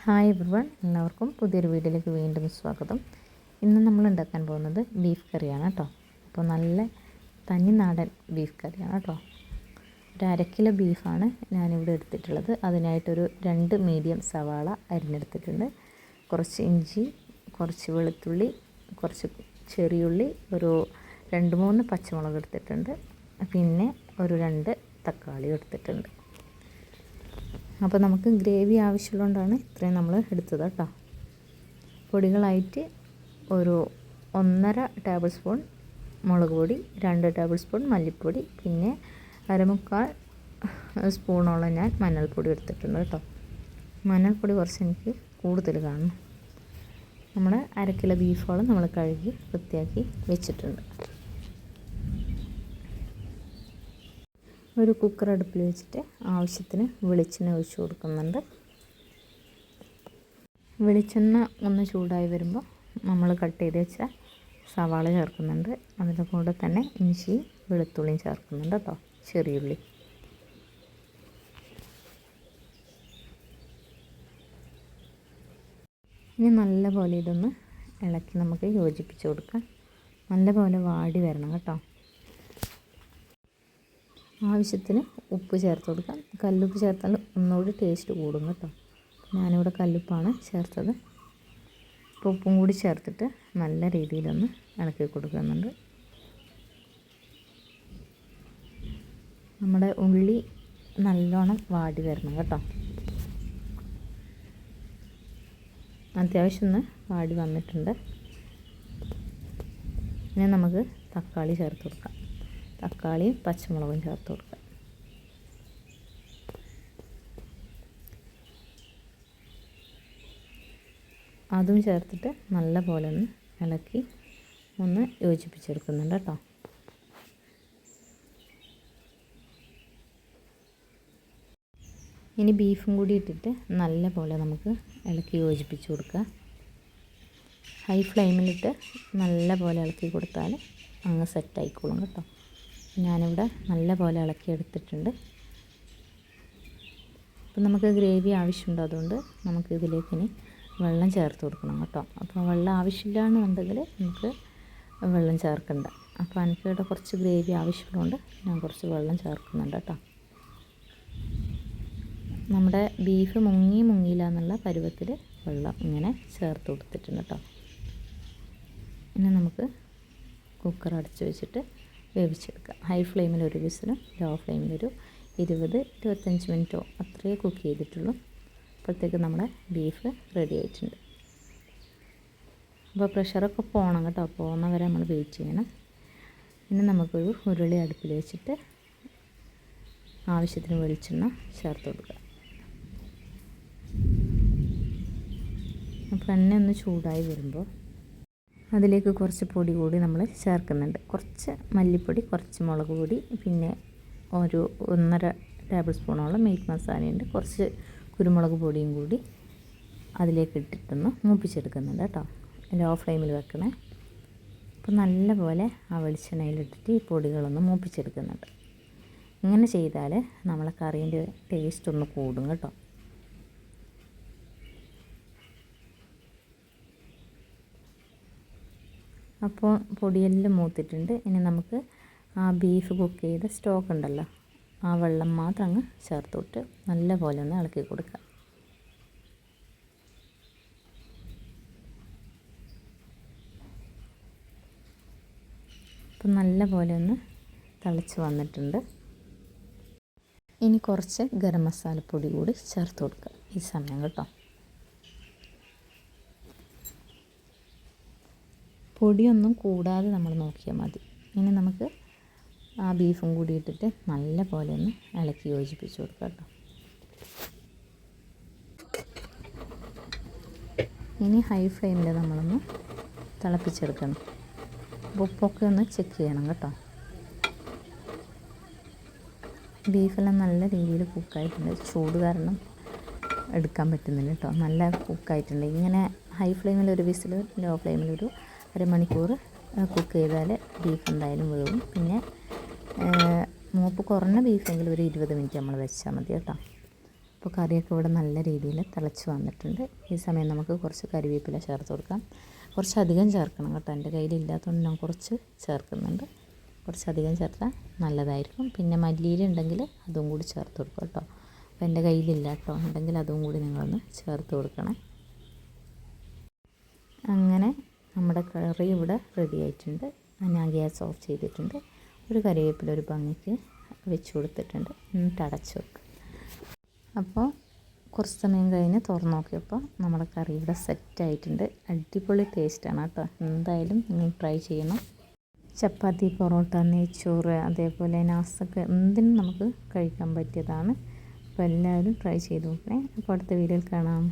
Hi everyone, എല്ലാവർക്കും പുതിയൊരു വീഡിയോയിലേക്ക് വീണ്ടും സ്വാഗതം. ഇന്ന് നമ്മൾ ഉണ്ടാക്കാൻ പോകുന്നത് ബീഫ് കറിയാണ് കേട്ടോ. അപ്പോൾ നല്ല തനിനാടൻ ബീഫ് കറിയാണ് കേട്ടോ. ഒരു 1/2 കിലോ ബീഫാണ് ഞാനിവിടെ എടുത്തിട്ടുള്ളത്. അതിനായിട്ടൊരു 2 മീഡിയം സവാള അരിഞ്ഞെടുത്തിട്ടുണ്ട്. കുറച്ച് ഇഞ്ചി, കുറച്ച് വെളുത്തുള്ളി, കുറച്ച് ചെറിയുള്ളി, ഒരു 2-3 പച്ചമുളക് എടുത്തിട്ടുണ്ട്. പിന്നെ ഒരു 2 തക്കാളി എടുത്തിട്ടുണ്ട്. അപ്പോൾ നമുക്ക് ഗ്രേവി ആവശ്യമുള്ളതുകൊണ്ടാണ് ഇത്രയും നമ്മൾ എടുത്തത് കേട്ടോ. പൊടികളായിട്ട് ഒരു 1.5 ടേബിൾ സ്പൂൺ മുളക് പൊടി, 2 ടേബിൾ സ്പൂൺ മല്ലിപ്പൊടി, പിന്നെ 1/4 സ്പൂണോളം ഞാൻ മഞ്ഞൾപ്പൊടി എടുത്തിട്ടുണ്ട് കേട്ടോ. മഞ്ഞൾപ്പൊടി കുറച്ച് എനിക്ക് കൂടുതൽ കാണും. നമ്മുടെ 1/2 കിലോ ബീഫോളം നമ്മൾ കഴുകി വൃത്തിയാക്കി വെച്ചിട്ടുണ്ട്. ഒരു കുക്കർ അടുപ്പിൽ വെച്ചിട്ട് ആവശ്യത്തിന് വെളിച്ചെണ്ണ ഒഴിച്ച് കൊടുക്കുന്നുണ്ട്. വെളിച്ചെണ്ണ ഒന്ന് ചൂടായി വരുമ്പോൾ നമ്മൾ കട്ട് ചെയ്ത് വെച്ച സവാള ചേർക്കുന്നുണ്ട്. അതിൻ്റെ കൂടെ തന്നെ ഇഞ്ചിയും വെളുത്തുള്ളിയും ചേർക്കുന്നുണ്ട് കേട്ടോ, ചെറിയുള്ളി. ഇനി നല്ലപോലെ ഇതൊന്ന് ഇളക്കി നമുക്ക് യോജിപ്പിച്ച് കൊടുക്കാം. നല്ലപോലെ വാടി വരണം കേട്ടോ. ആവശ്യത്തിന് ഉപ്പ് ചേർത്ത് കൊടുക്കാം. കല്ലുപ്പ് ചേർത്താൽ ഒന്നുകൂടി ടേസ്റ്റ് കൂടും കേട്ടോ. ഞാനിവിടെ കല്ലുപ്പാണ് ചേർത്തത്. അപ്പോൾ ഉപ്പും കൂടി ചേർത്തിട്ട് നല്ല രീതിയിലൊന്ന് ഇളക്കി കൊടുക്കുന്നുണ്ട്. നമ്മുടെ ഉള്ളി നല്ലോണം വാടി വരണം കേട്ടോ. അത്യാവശ്യം ഒന്ന് വാടി വന്നിട്ടുണ്ട്. ഇനി നമുക്ക് തക്കാളി ചേർത്ത് കൊടുക്കാം. തക്കാളിയും പച്ചമുളകും ചേർത്ത് കൊടുക്കുക. അതും ചേർത്തിട്ട് നല്ല പോലെ ഒന്ന് ഇളക്കി ഒന്ന് യോജിപ്പിച്ചെടുക്കുന്നുണ്ട് കേട്ടോ. ഇനി ബീഫും കൂടി ഇട്ടിട്ട് നല്ല പോലെ നമുക്ക് ഇളക്കി യോജിപ്പിച്ച് കൊടുക്കുക. ഹൈ ഫ്ലെയിമിലിട്ട് നല്ല പോലെ ഇളക്കി കൊടുത്താൽ അങ്ങ് സെറ്റായിക്കോളും കേട്ടോ. ഞാനിവിടെ നല്ല പോലെ ഇളക്കി എടുത്തിട്ടുണ്ട്. അപ്പം നമുക്ക് ഗ്രേവി ആവശ്യമുണ്ട്, അതുകൊണ്ട് നമുക്ക് ഇതിലേക്ക് ഇനി വെള്ളം ചേർത്ത് കൊടുക്കണം കേട്ടോ. അപ്പോൾ വെള്ളം ആവശ്യമില്ല എന്നുണ്ടെങ്കിൽ നമുക്ക് വെള്ളം ചേർക്കണ്ട. അപ്പോൾ എനിക്കിവിടെ കുറച്ച് ഗ്രേവി ആവശ്യമുള്ളതുകൊണ്ട് ഞാൻ കുറച്ച് വെള്ളം ചേർക്കുന്നുണ്ട് കേട്ടോ. നമ്മുടെ ബീഫ് മുങ്ങിയില്ല എന്നുള്ള പരുവത്തിൽ വെള്ളം ഇങ്ങനെ ചേർത്ത് കൊടുത്തിട്ടുണ്ട് കേട്ടോ. ഇനി നമുക്ക് കുക്കർ അടച്ച് വെച്ചിട്ട് വേവിച്ചെടുക്കുക. ഹൈ ഫ്ലെയിമിൽ ഒരു വിസിലും ലോ ഫ്ലെയിമിലൊരു 20-25 മിനിറ്റോ അത്രയേ കുക്ക് ചെയ്തിട്ടുള്ളൂ. അപ്പോഴത്തേക്ക് നമ്മുടെ ബീഫ് റെഡി ആയിട്ടുണ്ട്. അപ്പോൾ പ്രഷറൊക്കെ പോകണം കേട്ടോ. പോകുന്ന വരെ നമ്മൾ വെയിറ്റ് ചെയ്യണം. ഇനി നമുക്കൊരു ഉരുളി അടുപ്പിൽ വെച്ചിട്ട് ആവശ്യത്തിന് വെളിച്ചെണ്ണ ചേർത്ത് കൊടുക്കുക. അപ്പോൾ എണ്ണ ഒന്ന് ചൂടായി വരുമ്പോൾ അതിലേക്ക് കുറച്ച് പൊടി കൂടി നമ്മൾ ചേർക്കുന്നുണ്ട്. കുറച്ച് മല്ലിപ്പൊടി, കുറച്ച് മുളക് പൊടി, പിന്നെ ഒരു 1.5 ടേബിൾ സ്പൂണോളം മീറ്റ് മസാലയുണ്ട്. കുറച്ച് കുരുമുളക് പൊടിയും കൂടി അതിലേക്ക് ഇട്ടിട്ടൊന്ന് മൂപ്പിച്ചെടുക്കുന്നുണ്ട് കേട്ടോ. ലോ ഫ്ലെയിമിൽ വെക്കണേ. അപ്പോൾ നല്ലപോലെ ആ വെളിച്ചെണ്ണയിലിട്ടിട്ട് ഈ പൊടികളൊന്ന് മൂപ്പിച്ചെടുക്കുന്നുണ്ട്. ഇങ്ങനെ ചെയ്താൽ നമ്മളെ കറീൻ്റെ ടേസ്റ്റ് ഒന്ന് കൂടും കേട്ടോ. അപ്പോൾ പൊടിയെല്ലാം മൂത്തിട്ടുണ്ട്. ഇനി നമുക്ക് ആ ബീഫ് കുക്ക് ചെയ്ത സ്റ്റോക്ക് ഉണ്ടല്ലോ, ആ വെള്ളം മാത്രം അങ്ങ് ചേർത്തോട്ട് നല്ല പോലെ ഒന്ന് ഇളക്കി കൊടുക്കുക. അപ്പം നല്ല പോലെ ഒന്ന് തിളച്ച് വന്നിട്ടുണ്ട്. ഇനി കുറച്ച് ഗരം മസാലപ്പൊടി കൂടി ചേർത്ത് കൊടുക്കുക ഈ സമയം കേട്ടോ. പൊടിയൊന്നും കൂടാതെ നമ്മൾ നോക്കിയാൽ മതി. ഇനി നമുക്ക് ആ ബീഫും കൂടി ഇട്ടിട്ട് നല്ല പോലെ ഒന്ന് ഇളക്കി യോജിപ്പിച്ച് കൊടുക്കാം കേട്ടോ. ഇനി ഹൈ ഫ്ലെയിമിൽ നമ്മളൊന്ന് തിളപ്പിച്ചെടുക്കണം. ഉപ്പൊക്കെ ഒന്ന് ചെക്ക് ചെയ്യണം കേട്ടോ. ബീഫെല്ലാം നല്ല രീതിയിൽ കുക്കായിട്ടുണ്ട്. ചൂട് കാരണം എടുക്കാൻ പറ്റുന്നില്ല കേട്ടോ. നല്ല കുക്കായിട്ടുണ്ട്. ഇങ്ങനെ ഹൈ ഫ്ലെയിമിൽ ഒരു വിസിൽ, ലോ ഫ്ലെയിമിലൊരു 1/2 മണിക്കൂർ കുക്ക് ചെയ്താൽ ബീഫ് എന്തായാലും വേവും. പിന്നെ മൂപ്പ് കുറഞ്ഞ ബീഫെങ്കിൽ ഒരു 20 മിനിറ്റ് നമ്മൾ വെച്ചാൽ മതി കേട്ടോ. അപ്പോൾ കറിയൊക്കെ ഇവിടെ നല്ല രീതിയിൽ തിളച്ച് വന്നിട്ടുണ്ട്. ഈ സമയം നമുക്ക് കുറച്ച് കരിവേപ്പില ചേർത്ത് കൊടുക്കാം. കുറച്ചധികം ചേർക്കണം കേട്ടോ. എൻ്റെ കയ്യിലില്ലാത്തതുകൊണ്ട് ഞാൻ കുറച്ച് ചേർക്കുന്നുണ്ട്. കുറച്ചധികം ചേർത്താൽ നല്ലതായിരിക്കും. പിന്നെ മല്ലിയില ഉണ്ടെങ്കിൽ അതും കൂടി ചേർത്ത് കൊടുക്കുക കേട്ടോ. അപ്പോൾ എൻ്റെ കയ്യിലില്ല കേട്ടോ, ഉണ്ടെങ്കിൽ അതും കൂടി നിങ്ങളൊന്ന് ചേർത്ത് കൊടുക്കണം. അങ്ങനെ നമ്മുടെ കറി ഇവിടെ റെഡി ആയിട്ടുണ്ട്. ഞാൻ ഗ്യാസ് ഓഫ് ചെയ്തിട്ടുണ്ട്. ഒരു കരിവേപ്പില ഒരു ഭംഗിക്ക് വെച്ച് കൊടുത്തിട്ടുണ്ട്. എന്നിട്ട് അടച്ച് വെക്കുക. അപ്പോൾ കുറച്ച് സമയം കഴിഞ്ഞ് തുറന്ന് നോക്കിയപ്പോൾ നമ്മുടെ കറി ഇവിടെ സെറ്റായിട്ടുണ്ട്. അടിപൊളി ടേസ്റ്റാണ് കേട്ടോ. എന്തായാലും നിങ്ങൾ ട്രൈ ചെയ്യണം. ചപ്പാത്തി, പൊറോട്ട, നെയ്ച്ചോറ്, അതേപോലെ നാസ്തൊക്കെ എന്തിനും നമുക്ക് കഴിക്കാൻ പറ്റിയതാണ്. അപ്പോൾ എല്ലാവരും ട്രൈ ചെയ്ത് നോക്കണേ. അപ്പോൾ അടുത്ത വീഡിയോയിൽ കാണാം.